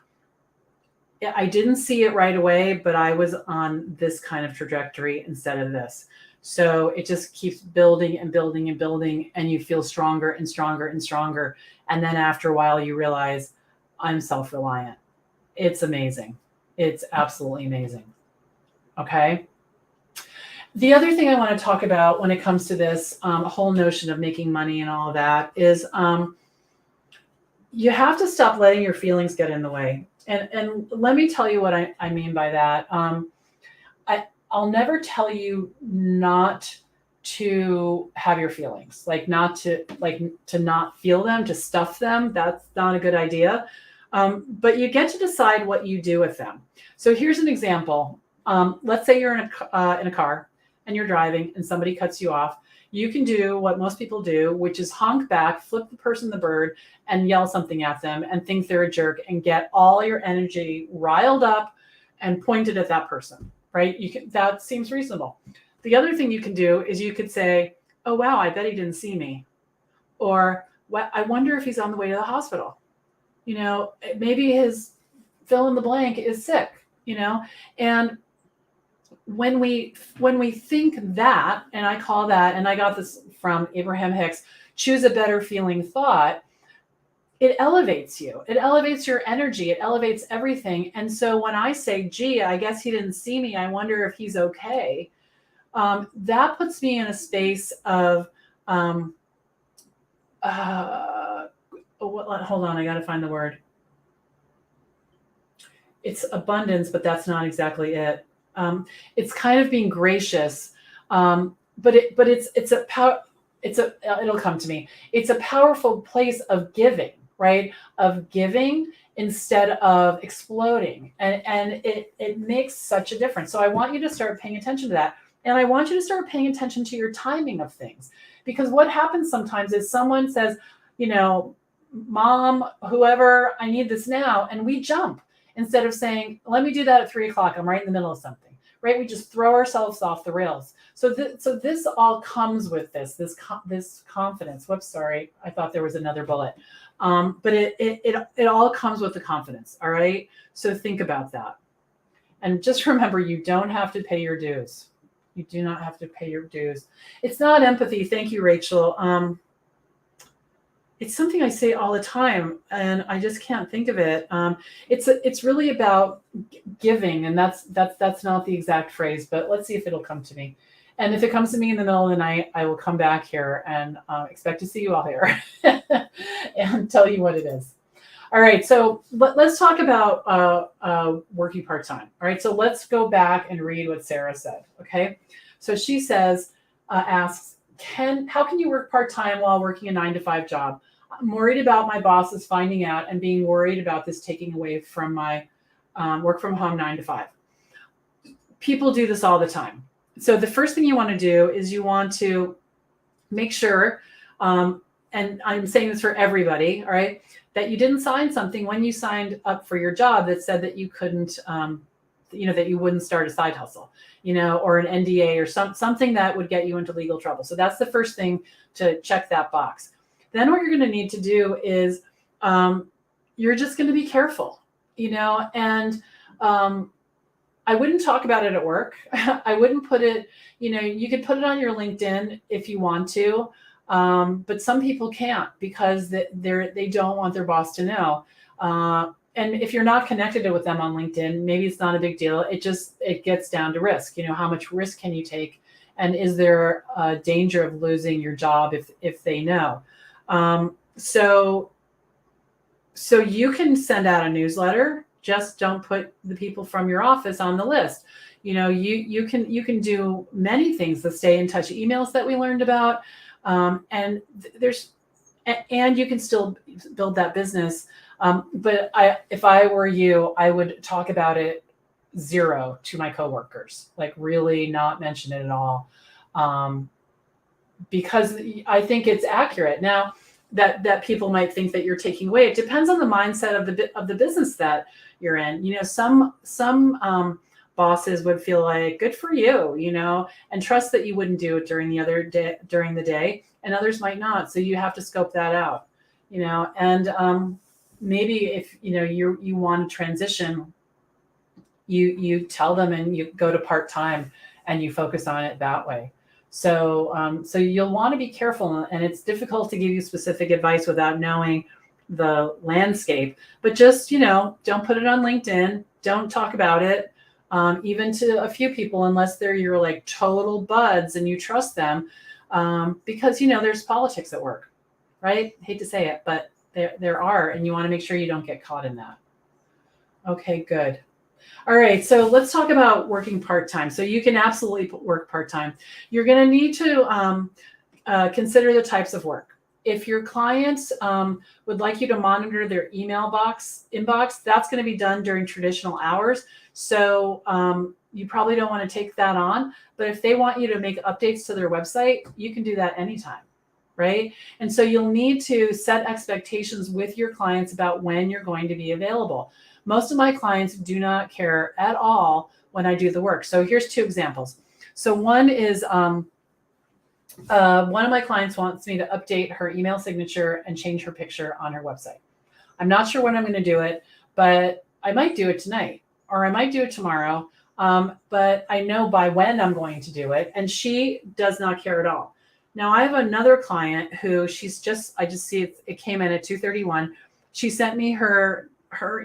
I didn't see it right away, but I was on this kind of trajectory instead of this. So it just keeps building and building and building, and you feel stronger and stronger and stronger. And then after a while, you realize, I'm self-reliant. It's amazing. It's absolutely amazing. Okay. The other thing I want to talk about when it comes to this whole notion of making money and all of that is you have to stop letting your feelings get in the way. And let me tell you what I mean by that. I'll never tell you not to have your feelings, to not feel them, to stuff them. That's not a good idea. But you get to decide what you do with them. So here's an example. Let's say you're in a car and you're driving and somebody cuts you off. You can do what most people do, which is honk back, flip the person the bird, and yell something at them and think they're a jerk and get all your energy riled up and pointed at that person, right? That seems reasonable. The other thing you can do is you could say, oh, wow, I bet he didn't see me. Or I wonder if he's on the way to the hospital. Maybe his fill in the blank is sick, and when we think that, and I call that, and I got this from Abraham Hicks, choose a better feeling thought, it elevates you. It elevates your energy. It elevates everything. And so when I say, gee, I guess he didn't see me, I wonder if he's okay, that puts me in a space of, hold on, I got to find the word. It's abundance, but that's not exactly it. It's kind of being gracious, but it'll come to me. It's a powerful place of giving, right? Of giving instead of exploding, and it makes such a difference. So I want you to start paying attention to that, and I want you to start paying attention to your timing of things, because what happens sometimes is someone says, Mom, whoever, I need this now, and we jump. Instead of saying, let me do that at 3:00, I'm right in the middle of something, right? We just throw ourselves off the rails. So this all comes with this confidence. Whoops, sorry. I thought there was another bullet. But it all comes with the confidence, all right? So think about that. And just remember, you don't have to pay your dues. You do not have to pay your dues. It's not empathy. Thank you, Rachel. It's something I say all the time, and I just can't think of it. It's really about giving, and that's not the exact phrase, but let's see if it'll come to me. And if it comes to me in the middle of the night, I will come back here and expect to see you all here and tell you what it is. All right, so let's talk about working part-time. All right, so let's go back and read what Sarah said, okay? So she asks, how can you work part-time while working a 9-to-5 job? I'm worried about my bosses finding out and being worried about this taking away from my work from home 9-to-5. People do this all the time. So the first thing you want to do is you want to make sure, and I'm saying this for everybody, all right, that you didn't sign something when you signed up for your job that said that you couldn't, that you wouldn't start a side hustle, or an NDA or something that would get you into legal trouble. So that's the first thing to check that box. Then what you're going to need to do is you're just going to be careful, and I wouldn't talk about it at work. I wouldn't put it, you could put it on your LinkedIn if you want to, but some people can't because they don't want their boss to know. And if you're not connected with them on LinkedIn, maybe it's not a big deal. It gets down to risk. How much risk can you take? And is there a danger of losing your job if they know? So you can send out a newsletter. Just don't put the people from your office on the list. You can do many things to stay in touch. Emails that we learned about, and you can still build that business. But if I were you, I would talk about it zero to my coworkers, like really not mention it at all, because I think it's accurate. Now that people might think that you're taking away, it depends on the mindset of the business that you're in. Some bosses would feel like, good for you, and trust that you wouldn't do it during the day, and others might not. So you have to scope that out, and maybe if you want to transition, you tell them and you go to part-time and you focus on it that way. So you'll want to be careful, and it's difficult to give you specific advice without knowing the landscape, but just, don't put it on LinkedIn. Don't talk about it, even to a few people, unless they're your like total buds and you trust them, because, there's politics at work, right? Hate to say it, but there are, and you want to make sure you don't get caught in that. Okay, good. All right, so let's talk about working part-time. So you can absolutely work part-time. You're going to need to consider the types of work. if your clients would like you to monitor their email inbox, that's going to be done during traditional hours. So you probably don't want to take that on. But if they want you to make updates to their website, you can do that anytime, right? And so you'll need to set expectations with your clients about when you're going to be available. Most of my clients do not care at all when I do the work. So here's two examples. So one is one of my clients wants me to update her email signature and change her picture on her website. I'm not sure when I'm going to do it, but I might do it tonight or I might do it tomorrow. But I know by when I'm going to do it, and she does not care at all. Now I have another client who I just see it came in at 2:31. She sent me her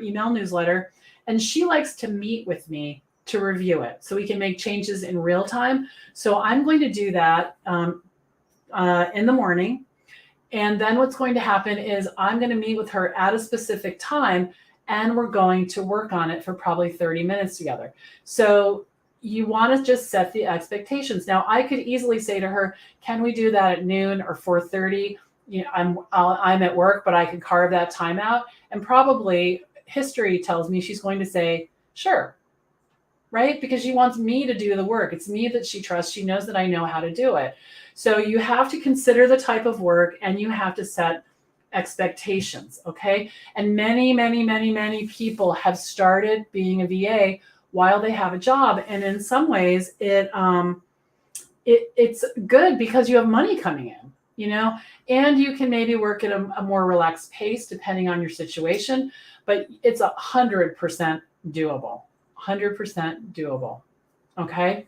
email newsletter, and she likes to meet with me to review it so we can make changes in real time. So I'm going to do that in the morning. And then what's going to happen is I'm going to meet with her at a specific time, and we're going to work on it for probably 30 minutes together. So you want to just set the expectations. Now, I could easily say to her, can we do that at noon or 4:30? You know, I'm at work, but I could carve that time out. And probably history tells me she's going to say, sure, right? Because she wants me to do the work. It's me that she trusts. She knows that I know how to do it. So you have to consider the type of work, and you have to set expectations, okay? And many people have started being a VA while they have a job. And in some ways, it's good because you have money coming in, you know, and you can maybe work at a more relaxed pace depending on your situation, but it's 100% doable. 100% doable. Okay.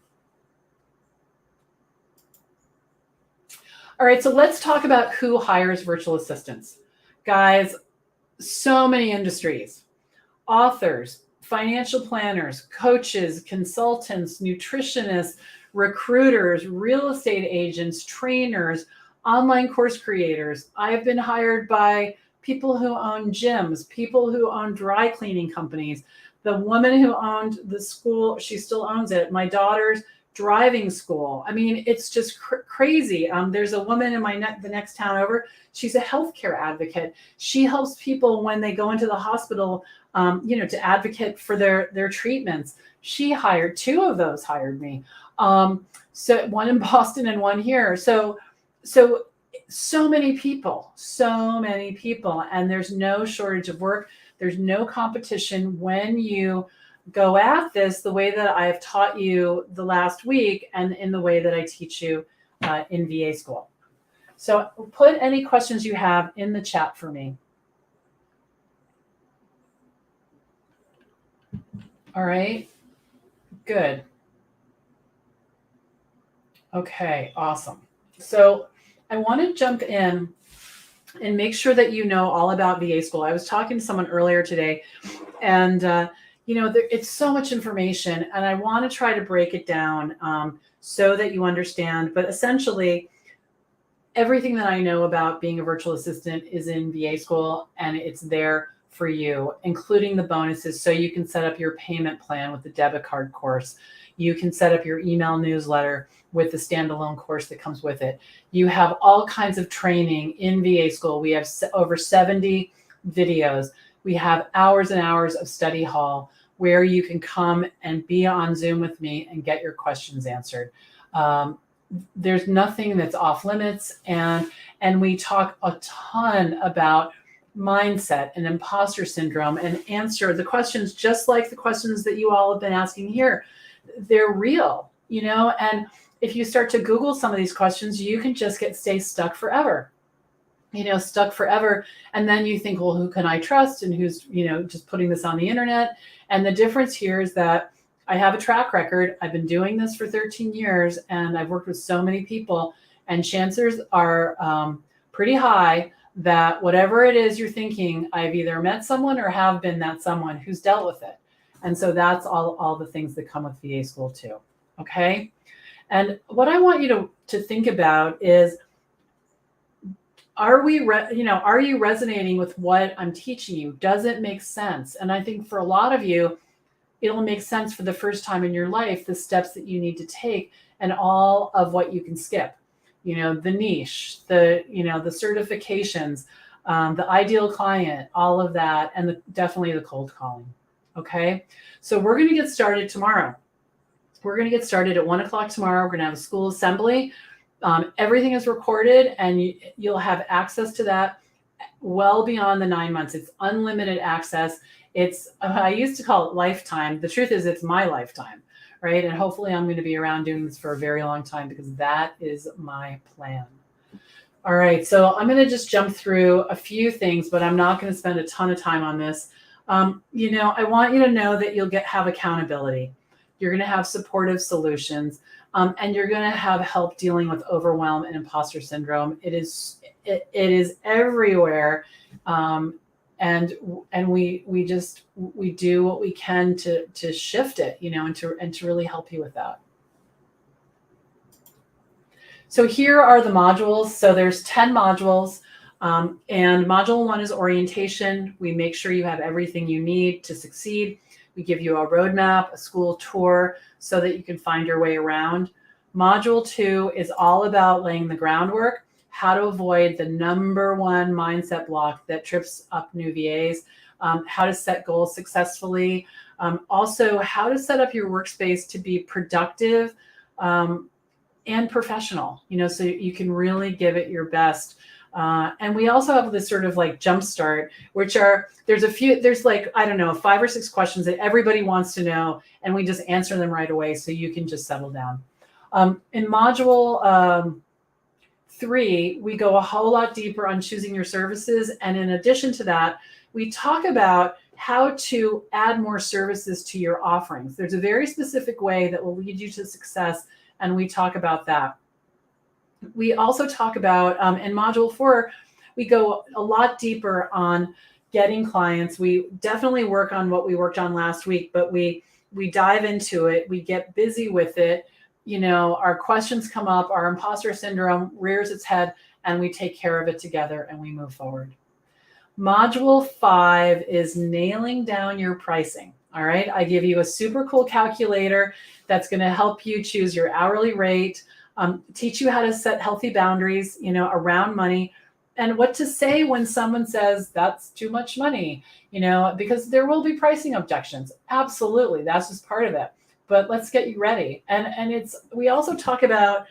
All right. So let's talk about who hires virtual assistants. Guys, so many industries: authors, financial planners, coaches, consultants, nutritionists, recruiters, real estate agents, trainers, online course creators. I have been hired by people who own gyms, people who own dry cleaning companies. The woman who owned the school, she still owns it. My daughter's driving school. I mean, it's just crazy. There's a woman in the next town over. She's a healthcare advocate. She helps people when they go into the hospital, to advocate for their treatments. She hired two of those. Hired me. So one in Boston and one here. So many people, and there's no shortage of work. There's no competition when you go at this the way that I have taught you the last week and in the way that I teach you in VA school. So put any questions you have in the chat for me. All right, good. Okay, awesome. So I want to jump in and make sure that you know all about VA school. I was talking to someone earlier today, and it's so much information, and I want to try to break it down so that you understand. But essentially, everything that I know about being a virtual assistant is in VA school, and it's there for you, including the bonuses. So you can set up your payment plan with the debit card course. You can set up your email newsletter with the standalone course that comes with it. You have all kinds of training in VA school. We have over 70 videos. We have hours and hours of study hall where you can come and be on Zoom with me and get your questions answered. There's nothing that's off limits. And we talk a ton about mindset and imposter syndrome and answer the questions just like the questions that you all have been asking here. They're real, and if you start to Google some of these questions, you can just stay stuck forever. And then you think, well, who can I trust? And who's, just putting this on the internet? And the difference here is that I have a track record. I've been doing this for 13 years and I've worked with so many people, and chances are pretty high that whatever it is you're thinking, I've either met someone or have been that someone who's dealt with it. And so that's all the things that come with VA school too. Okay. And what I want you to think about is, are you resonating with what I'm teaching you? Does it make sense? And I think for a lot of you, it'll make sense for the first time in your life, the steps that you need to take and all of what you can skip. the niche, the certifications, the ideal client, all of that, and definitely the cold calling. Okay, so we're going to get started tomorrow. We're going to get started at 1:00 tomorrow. We're going to have a school assembly. Everything is recorded, and you'll have access to that well beyond the 9 months. It's unlimited access. I used to call it lifetime. The truth is it's my lifetime, right? And hopefully I'm going to be around doing this for a very long time, because that is my plan. All right, so I'm going to just jump through a few things, but I'm not going to spend a ton of time on this. I want you to know that you'll have accountability. You're going to have supportive solutions, and you're going to have help dealing with overwhelm and imposter syndrome. It is everywhere, and we do what we can to shift it, and to really help you with that. So here are the modules. So there's 10 modules, and module 1 is orientation. We make sure you have everything you need to succeed. We give you a roadmap, a school tour, so that you can find your way around. Module 2 is all about laying the groundwork, how to avoid the number one mindset block that trips up new VAs, how to set goals successfully, also how to set up your workspace to be productive and professional, so you can really give it your best. And we also have this sort of like jump start, there's like, I don't know, 5 or 6 questions that everybody wants to know, and we just answer them right away so you can just settle down. In module 3, we go a whole lot deeper on choosing your services. And in addition to that, we talk about how to add more services to your offerings. There's a very specific way that will lead you to success, and we talk about that. We also talk about, in module 4, we go a lot deeper on getting clients. We definitely work on what we worked on last week, but we dive into it. We get busy with it. Our questions come up, our imposter syndrome rears its head, and we take care of it together, and we move forward. Module 5 is nailing down your pricing. All right. I give you a super cool calculator that's going to help you choose your hourly rate, teach you how to set healthy boundaries, around money, and what to say when someone says that's too much money, because there will be pricing objections. Absolutely. That's just part of it. But let's get you ready. And we also talk about,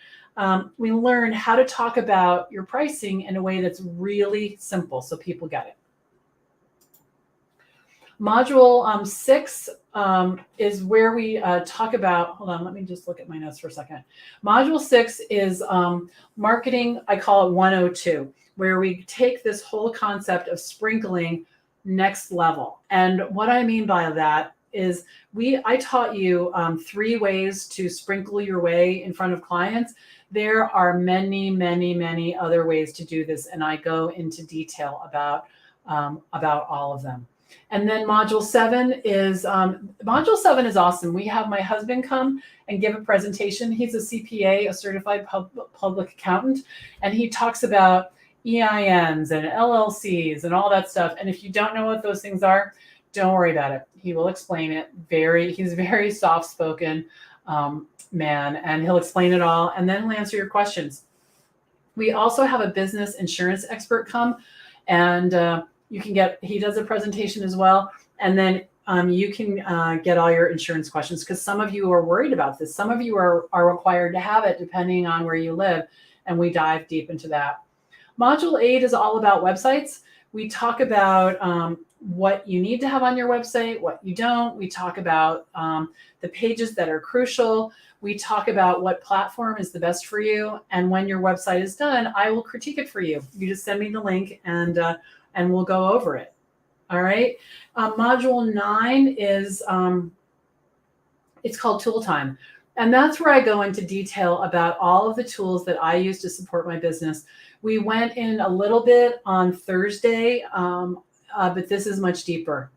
we learn how to talk about your pricing in a way that's really simple so people get it. Module 6 is where we talk about, hold on, let me just look at my notes for a second. Module 6 is marketing, I call it 102, where we take this whole concept of sprinkling next level. And what I mean by that is I taught you 3 ways to sprinkle your way in front of clients. There are many, many, many other ways to do this, and I go into detail about all of them. And then module 7 is awesome. We have my husband come and give a presentation. He's a CPA, a certified public accountant, and he talks about EINs and LLCs and all that stuff. And if you don't know what those things are, don't worry about it. He will explain it. He's very soft-spoken man, and he'll explain it all, and then he'll answer your questions. We also have a business insurance expert come, and he does a presentation as well, and then you can get all your insurance questions, because some of you are worried about this. Some of you are required to have it depending on where you live, and we dive deep into that. Module 8 is all about websites. We talk about what you need to have on your website, what you don't. We talk about the pages that are crucial. We talk about what platform is the best for you. And when your website is done, I will critique it for you. You just send me the link, and we'll go over it. All right. Module 9 is, it's called Tool Time. And that's where I go into detail about all of the tools that I use to support my business. We went in a little bit on Thursday, but this is much deeper.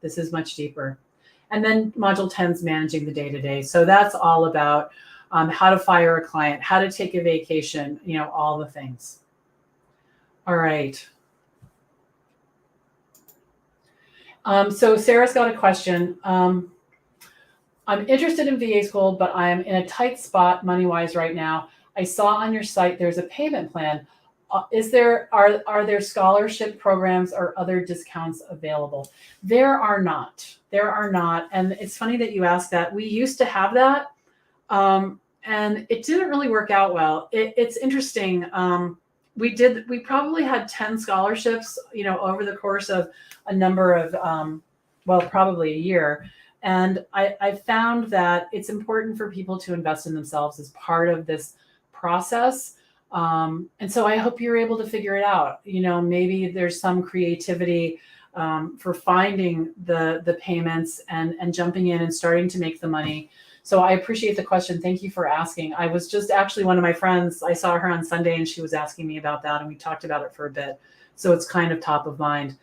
And then module 10 is managing the day-to-day. So that's all about how to fire a client, how to take a vacation, all the things. All right. So Sarah's got a question. I'm interested in VA school, but I'm in a tight spot money-wise right now. I saw on your site there's a payment plan. Are there scholarship programs or other discounts available? There are not. There are not. And it's funny that you asked that. We used to have that, and it didn't really work out well. It's interesting. We probably had 10 scholarships, over the course of a number of, probably a year. And I found that it's important for people to invest in themselves as part of this process. And so I hope you're able to figure it out. Maybe there's some creativity for finding the payments and jumping in and starting to make the money. So I appreciate the question. Thank you for asking. I was just actually, one of my friends, I saw her on Sunday and she was asking me about that, and we talked about it for a bit. So it's kind of top of mind.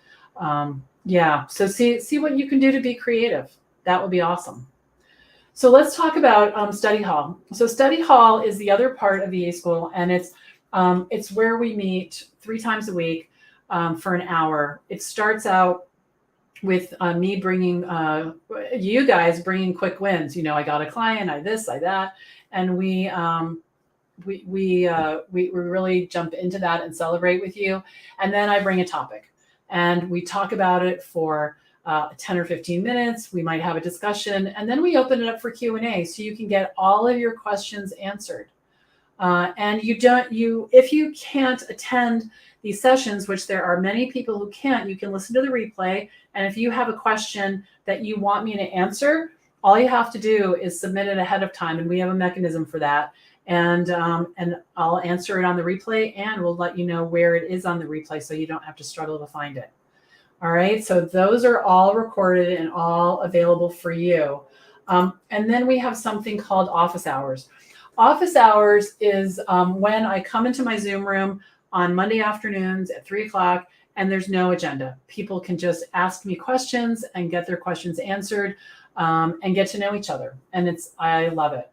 Yeah. So see what you can do to be creative. That would be awesome. So let's talk about study hall. So study hall is the other part of VA school, and it's where we meet 3 times a week for an hour. It starts out with me bringing you guys bringing quick wins. I got a client, I this, I that, and we really jump into that and celebrate with you. And then I bring a topic, and we talk about it for 10 or 15 minutes. We might have a discussion, and then we open it up for Q&A so you can get all of your questions answered. And if you can't attend these sessions, which there are many people who can't, you can listen to the replay. And if you have a question that you want me to answer, all you have to do is submit it ahead of time, and we have a mechanism for that. And I'll answer it on the replay, and we'll let you know where it is on the replay so you don't have to struggle to find it. All right, so those are all recorded and all available for you. And then we have something called office hours. Office hours is when I come into my Zoom room on Monday afternoons at 3 o'clock, and there's no agenda. People can just ask me questions and get their questions answered, and get to know each other. And I love it.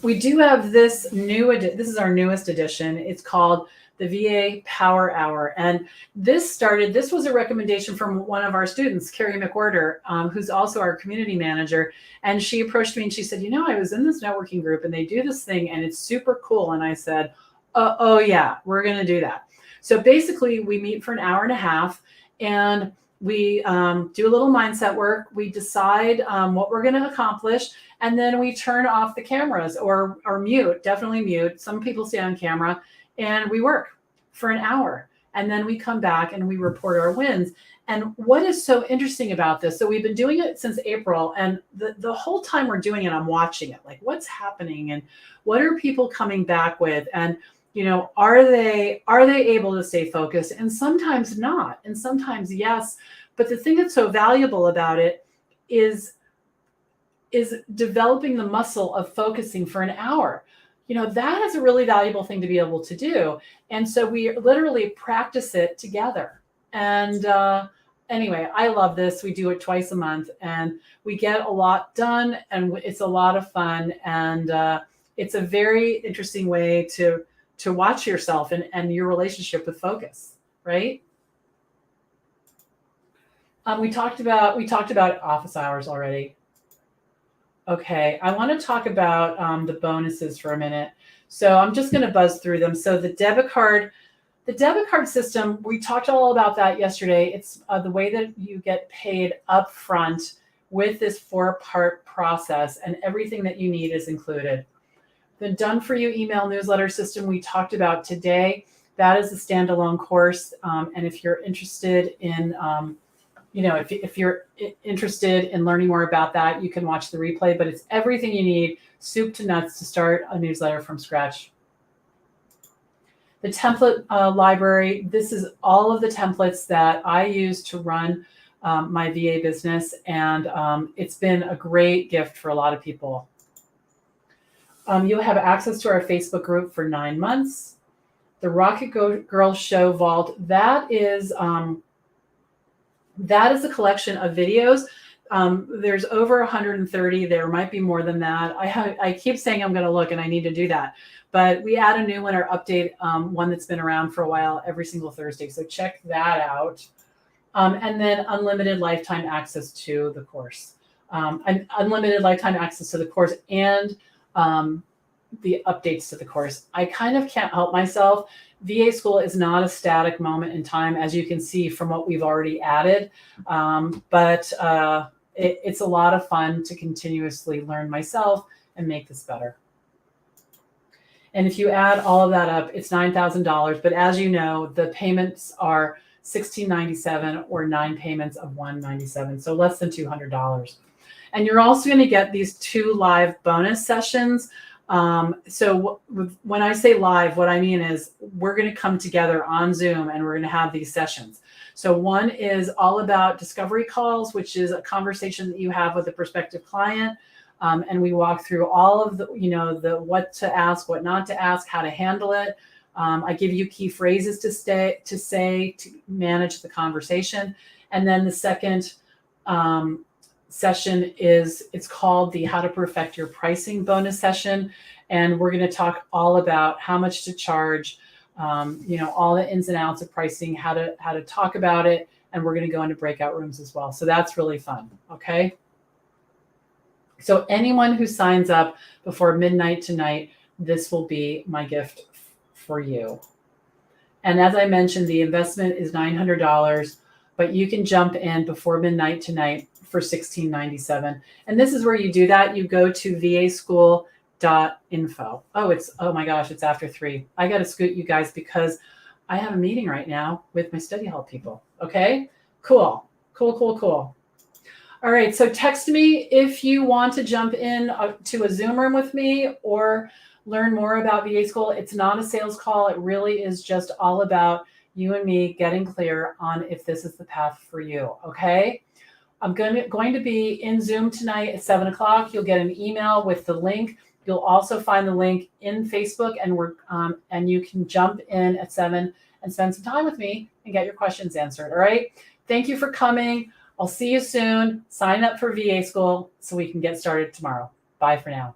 We do have this is our newest edition. It's called the VA Power Hour. And this was a recommendation from one of our students, Carrie McWhorter, who's also our community manager. And she approached me and she said, I was in this networking group and they do this thing and it's super cool. And I said, oh yeah, we're going to do that. So basically we meet for an hour and a half, and we do a little mindset work. We decide what we're going to accomplish, and then we turn off the cameras or mute, definitely mute. Some people stay on camera, and we work for an hour, and then we come back and we report our wins. And what is so interesting about this, so we've been doing it since April, and the whole time we're doing it, I'm watching it, like what's happening and what are people coming back with, and are they able to stay focused? And sometimes not, and sometimes yes. But the thing that's so valuable about it is developing the muscle of focusing for an hour. That is a really valuable thing to be able to do. And so we literally practice it together. And anyway, I love this. We do it twice a month, and we get a lot done, and it's a lot of fun. And it's a very interesting way to watch yourself and your relationship with focus, right? We talked about office hours already. Okay, I want to talk about the bonuses for a minute. So I'm just going to buzz through them. So the debit card system, we talked all about that yesterday. It's the way that you get paid up front with this 4-part process, and everything that you need is included. The Done For You email newsletter system we talked about today, that is a standalone course. And if you're interested in if you're interested in learning more about that, you can watch the replay, but it's everything you need, soup to nuts, to start a newsletter from scratch. The template library, this is all of the templates that I use to run my VA business, and it's been a great gift for a lot of people. You'll have access to our Facebook group for 9 months. The Rocket Girl Show Vault, that is a collection of videos. There's over 130. There might be more than that. I keep saying I'm going to look, and I need to do that. But we add a new one or update one that's been around for a while every single Thursday. So check that out. And then unlimited lifetime access to the course. Unlimited lifetime access to the course, and the updates to the course. I kind of can't help myself. VA School is not a static moment in time, as you can see from what we've already added, but it's a lot of fun to continuously learn myself and make this better. And if you add all of that up, it's $9,000. But as you know, the payments are $1,697 or 9 payments of $197, so less than $200. And you're also going to get these 2 live bonus sessions. So when I say live, what I mean is we're going to come together on Zoom and we're going to have these sessions. So one is all about discovery calls, which is a conversation that you have with a prospective client. And we walk through all of the, the what to ask, what not to ask, how to handle it. I give you key phrases to say to manage the conversation. And then the second session it's called the How to Perfect Your Pricing bonus session. And we're going to talk all about how much to charge, all the ins and outs of pricing, how to talk about it. And we're going to go into breakout rooms as well. So that's really fun. Okay. So anyone who signs up before midnight tonight, this will be my gift for you. And as I mentioned, the investment is $900, but you can jump in before midnight tonight for $1,697. And this is where you do that. You go to vaschool.info. Oh my gosh, it's after 3. I got to scoot you guys because I have a meeting right now with my study hall people. Okay, cool. All right, so text me if you want to jump in to a Zoom room with me or learn more about VA School. It's not a sales call. It really is just all about you and me getting clear on if this is the path for you, okay? I'm going to be in Zoom tonight at 7 o'clock. You'll get an email with the link. You'll also find the link in Facebook, and you can jump in at 7 and spend some time with me and get your questions answered, all right? Thank you for coming. I'll see you soon. Sign up for VA School so we can get started tomorrow. Bye for now.